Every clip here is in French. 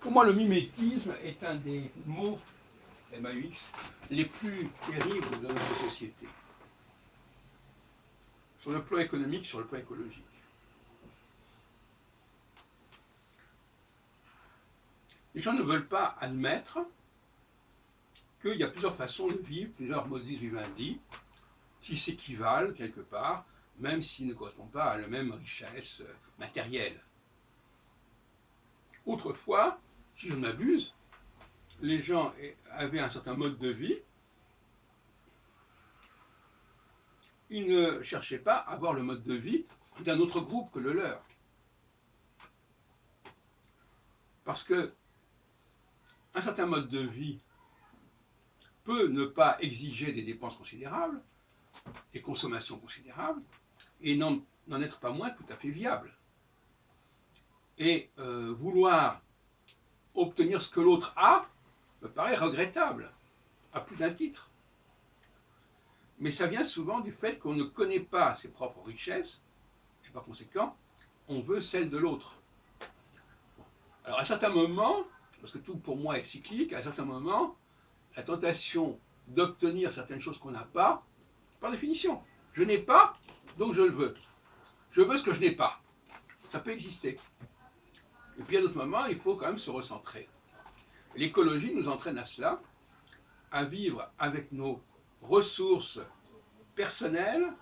Pour moi, le mimétisme est un des mots, MAUX, les plus terribles de notre société. Sur le plan économique, sur le plan écologique. Les gens ne veulent pas admettre qu'il y a plusieurs façons de vivre, plusieurs modus vivendi, qui s'équivalent quelque part, même s'ils ne correspondent pas à la même richesse matérielle. Autrefois, si je ne m'abuse, les gens avaient un certain mode de vie, ils ne cherchaient pas à avoir le mode de vie d'un autre groupe que le leur. Parce que un certain mode de vie peut ne pas exiger des dépenses considérables, des consommations considérables, et n'en être pas moins tout à fait viable. Et vouloir obtenir ce que l'autre a me paraît regrettable, à plus d'un titre. Mais ça vient souvent du fait qu'on ne connaît pas ses propres richesses, et par conséquent, on veut celles de l'autre. Alors à certains moments, parce que tout pour moi est cyclique, à certains moments, la tentation d'obtenir certaines choses qu'on n'a pas, par définition, je n'ai pas, donc je le veux. Je veux ce que je n'ai pas. Ça peut exister. Et puis à d'autres moments, il faut quand même se recentrer. L'écologie nous entraîne à cela, à vivre avec nos ressources personnelles,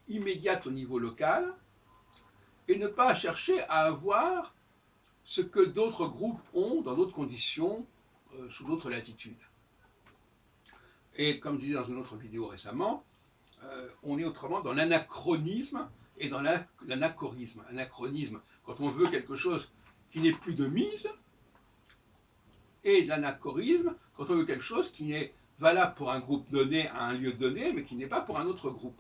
immédiates au niveau local, et ne pas chercher à avoir ce que d'autres groupes ont dans d'autres conditions, sous d'autres latitudes. Et comme je disais dans une autre vidéo récemment, on est autrement dans l'anachronisme et dans l'anachorisme. Anachronisme, quand on veut quelque chose qui n'est plus de mise, et de l'anachorisme, quand on veut quelque chose qui est valable pour un groupe donné à un lieu donné, mais qui n'est pas pour un autre groupe.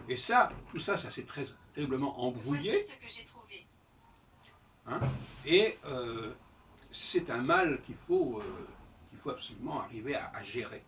Et ça, tout ça, ça s'est très terriblement embrouillé. Voici ce que j'ai trouvé. Hein, et c'est un mal qu'il faut absolument arriver à gérer.